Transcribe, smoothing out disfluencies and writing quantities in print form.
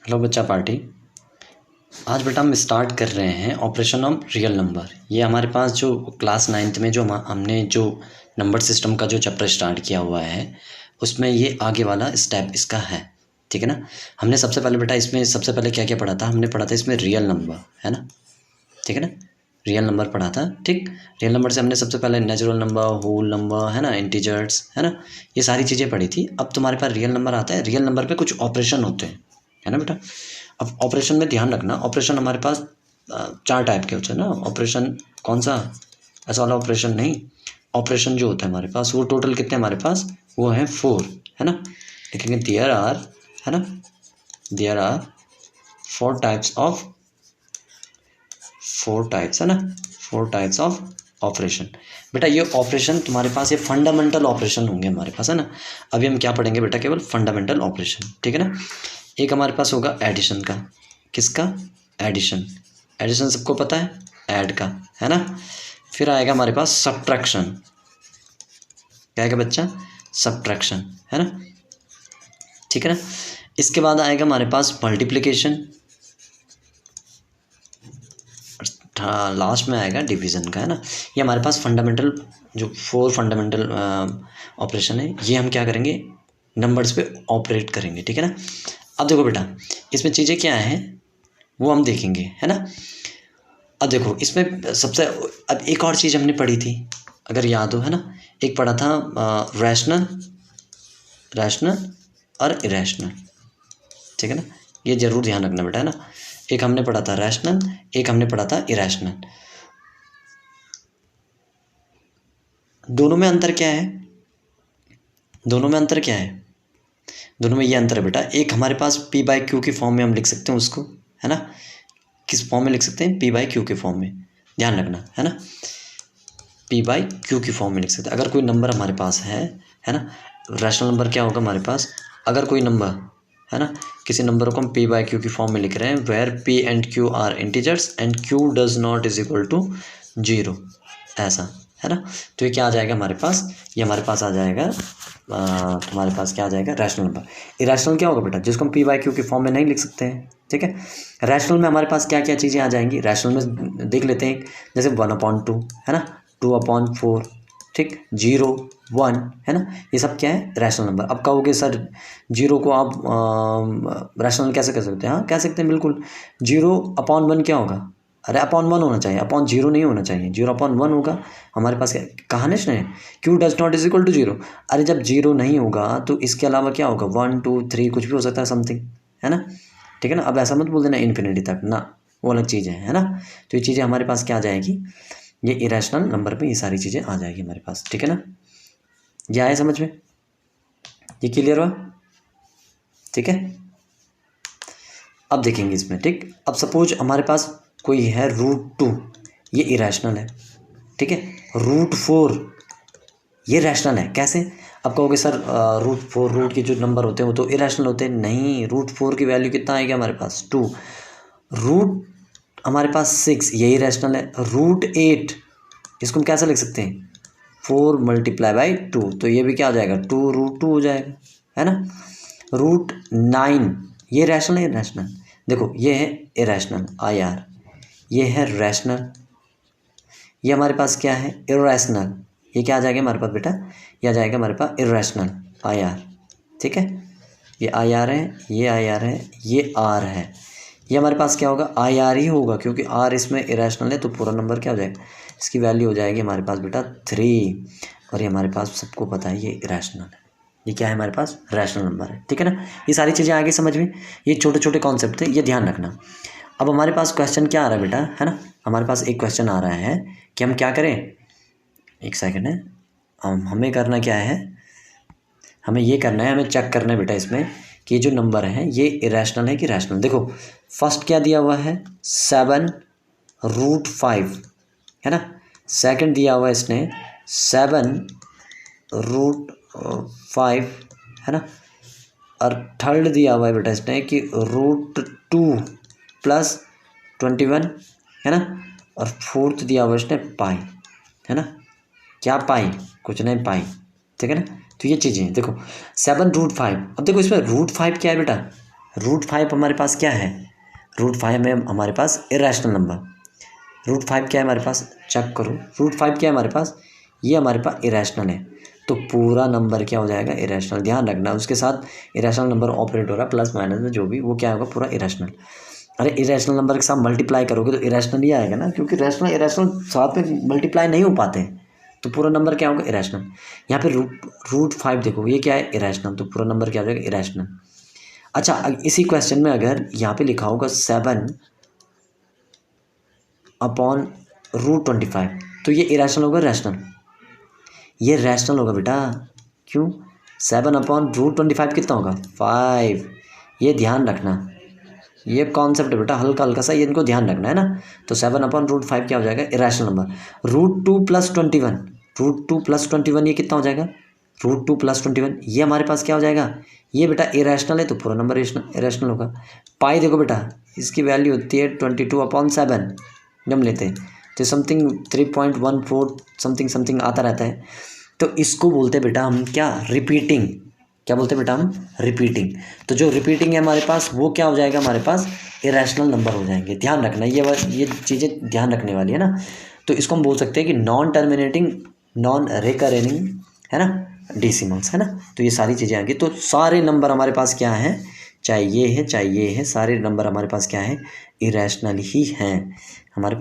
Hello बच्चा party. आज बेटा हम स्टार्ट कर रहे हैं ऑपरेशन ऑफ रियल नंबर। ये हमारे पास जो क्लास 9th में जो हमने जो नंबर सिस्टम का जो चैप्टर स्टार्ट किया हुआ है उसमें ये आगे वाला स्टेप इसका है। ठीक है ना। हमने सबसे पहले बेटा इसमें सबसे पहले क्या क्या पढ़ा था, हमने पढ़ा था इसमें रियल नंबर, है ना। ठीक है ना, रियल नंबर पढ़ा था। ठीक, रियल नंबर से हमने सबसे पहले नेचुरल नंबर, होल नंबर, है ना, इंटीजर्स, है ना, ये सारी चीज़ें पढ़ी थी। अब तुम्हारे पास रियल नंबर आता है। रियल नंबर पे कुछ ऑपरेशन होते हैं, है ना बेटा। अब ऑपरेशन में ध्यान रखना, ऑपरेशन हमारे पास 4 टाइप के होते हैं ना। ऑपरेशन कौन सा, ऐसा वाला ऑपरेशन नहीं। ऑपरेशन जो होता है हमारे पास वो टोटल कितने हमारे पास, वो है 4, है ना। लिखेंगे देयर आर, है ना, there are 4 types of, 4 types, है ना, 4 टाइप्स ऑफ ऑपरेशन। बेटा ये ऑपरेशन तुम्हारे पास ये फंडामेंटल ऑपरेशन होंगे हमारे पास, है ना। अभी हम क्या पढ़ेंगे बेटा, केवल फंडामेंटल ऑपरेशन। ठीक है ना। एक हमारे पास होगा एडिशन का। किसका, एडिशन। एडिशन सबको पता है, ऐड का, है ना। फिर आएगा हमारे पास सब्ट्रैक्शन। क्या आएगा बच्चा, सब्ट्रैक्शन, है ना। ठीक है ना। इसके बाद आएगा हमारे पास मल्टीप्लिकेशन। लास्ट में आएगा डिवीज़न का, है ना। ये हमारे पास फंडामेंटल जो 4 फंडामेंटल ऑपरेशन है, ये हम क्या करेंगे, नंबर्स पे ऑपरेट करेंगे। ठीक है ना। अब देखो बेटा इसमें चीज़ें क्या हैं वो हम देखेंगे, है ना। अब देखो इसमें सबसे, अब एक और चीज़ हमने पढ़ी थी अगर याद हो, है ना। एक पढ़ा था रैशनल, रैशनल और इरेशनल। ठीक है ना, ये जरूर ध्यान रखना बेटा, है ना। एक हमने पढ़ा था रैशनल, एक हमने पढ़ा था इरेशनल। दोनों में अंतर क्या है, दोनों में अंतर क्या है, दोनों में ये अंतर है बेटा, एक हमारे पास P/Q की फॉर्म में हम लिख सकते हैं उसको, है ना। किस फॉर्म में लिख सकते हैं, P/Q के फॉर्म में, ध्यान रखना, है ना। P/Q की फॉर्म में लिख सकते हैं। अगर कोई नंबर हमारे पास है ना, रैशनल नंबर क्या होगा हमारे पास, अगर कोई नंबर, है ना, किसी नंबर को हम P/Q की फॉर्म में लिख रहे हैं, where P and Q are integers and Q does not is equal to 0, ऐसा, है ना। तो ये क्या आ जाएगा हमारे पास, ये हमारे पास आ जाएगा तुम्हारे पास क्या आ जाएगा, रैशनल नंबर। इरेशनल क्या होगा बेटा, जिसको हम P/Q की फॉर्म में नहीं लिख सकते हैं। ठीक है। रैशनल में हमारे पास क्या क्या चीज़ें आ जाएंगी, रैशनल में देख लेते हैं। जैसे 1/2, है ना, 2/4, ठीक, 0, 1, है ना, ये सब क्या है, रैशनल नंबर। अब कहोगे सर 0 को आप रैशनल कैसे कर सकते हैं, हाँ कह सकते हैं बिल्कुल। 0/1 क्या होगा, अरे /1 होना चाहिए, /0 नहीं होना चाहिए, 0/1 होगा। हमारे पास क्या कहा ना इसने, Q does not is equal to 0। अरे जब 0 नहीं होगा तो इसके अलावा क्या होगा, 1 2 3 कुछ भी हो सकता है, समथिंग, है ना। ठीक है ना। अब ऐसा मत बोल देना इन्फिनिटी तक ना, वो अलग चीज़ है ना। तो ये चीज़ें हमारे पास क्या आ जाएगी, ये इरेशनल नंबर पे ये सारी चीज़ें आ जाएगी हमारे पास। ठीक है ना, ये आया समझ में, ये क्लियर हुआ। ठीक है। अब देखेंगे इसमें, ठीक। अब सपोज हमारे पास कोई है √2, ये इरेशनल है। ठीक है। √4 ये रैशनल है, कैसे। अब कहोगे सर √4, रूट के जो नंबर होते हैं वो तो इरेशनल होते हैं, नहीं। √4 की वैल्यू कितना आएगा हमारे पास, 2। रूट हमारे पास 6, यही रैशनल है। √8 इसको हम कैसे लिख सकते हैं, 4 × 2, तो ये भी क्या हो जाएगा, 2√2 हो जाएगा, है ना। √9 ये रैशनल है, रैशनल। देखो ये है इरेशनल, IR, ये है रैशनल, ये हमारे पास क्या है, इरेशनल। ये क्या आ जाएगा हमारे पास बेटा, ये आ जाएगा हमारे पास इरेशनल, IR। ठीक है, ये IR है, ये IR है, ये R है। ये हमारे पास क्या होगा, IR ही होगा, क्योंकि R इसमें इरेशनल है, तो पूरा नंबर क्या हो जाएगा, इसकी वैल्यू हो जाएगी हमारे पास बेटा 3। और ये हमारे पास सबको पता है ये इरेशनल है, ये क्या है हमारे पास, रैशनल नंबर है। ठीक है ना। ये सारी चीज़ें आगे समझ में, ये छोटे छोटे कॉन्सेप्ट थे, ये ध्यान रखना। अब हमारे पास क्वेश्चन क्या आ रहा है बेटा, है ना, हमारे पास एक क्वेश्चन आ रहा है कि हम क्या करें, एक सेकंड है, हमें करना क्या है, हमें ये करना है, हमें चेक करना है बेटा इसमें कि ये जो नंबर है ये इरेशनल है कि रैशनल। देखो फर्स्ट क्या दिया हुआ है, 7√5, है ना। सेकंड दिया हुआ है इसने 7√5, है ना। और थर्ड दिया हुआ है बेटा इसने कि √2 + 21, है ना। और फोर्थ दिया हुआ है इसने पाई, है ना। क्या पाई, कुछ नहीं पाई। ठीक है ना। तो ये चीज़ें देखो 7√5, अब देखो इसमें √5 क्या है बेटा, √5 हमारे पास क्या है, √5 में हमारे पास इरेशनल नंबर, √5 क्या है हमारे पास, चेक करो, √5 क्या है हमारे पास, ये हमारे पास इरेशनल है, तो पूरा नंबर क्या हो जाएगा, इरेशनल। ध्यान रखना उसके साथ इरेशनल नंबर ऑपरेट हो रहा है प्लस माइनस में, जो भी वो क्या होगा, पूरा इरेशनल। अरे इरेशनल नंबर के साथ मल्टीप्लाई करोगे तो इरेशनल ही आएगा ना, क्योंकि रैशनल इरेशनल साथ में मल्टीप्लाई नहीं हो पाते हैं, तो पूरा नंबर क्या होगा, इरेशनल। यहाँ पे √5 देखो ये क्या है, इरेशनल, तो पूरा नंबर क्या हो जाएगा, इरेशनल। अच्छा इसी क्वेश्चन में अगर यहाँ पे लिखा होगा 7/√25, तो ये इरेशनल होगा, रैशनल, ये रैशनल होगा बेटा। क्यों, 7/√25 कितना होगा, 5। ये ध्यान रखना, ये कॉन्सेप्ट है बेटा, हल्का हल्का सा ये इनको ध्यान रखना है ना। तो 7/√5 क्या हो जाएगा, इरेशनल नंबर। √2 + 21 ये कितना हो जाएगा, √2 + 21 ये हमारे पास क्या हो जाएगा, ये बेटा इरेशनल है, तो पूरा नंबर इरेशनल होगा। पाई देखो बेटा, इसकी वैल्यू होती है 22/7, जब लेते हैं तो समथिंग 3.14 समथिंग समथिंग आता रहता है, तो इसको बोलते हैं बेटा हम क्या, रिपीटिंग। क्या बोलते हैं बेटा हम, रिपीटिंग। तो जो रिपीटिंग है हमारे पास वो क्या हो जाएगा, हमारे पास इरेशनल नंबर हो जाएंगे। ध्यान रखना ये चीज़ें ध्यान रखने वाली है ना। तो इसको हम बोल सकते हैं कि नॉन टर्मिनेटिंग, नॉन रिकरिंग, है ना, डेसिमल्स, है ना। तो ये सारी चीज़ें आएंगी, तो सारे नंबर हमारे पास क्या हैं, चाहे ये है चाहे ये है, सारे नंबर हमारे पास क्या है, इरेशनल ही हैं हमारे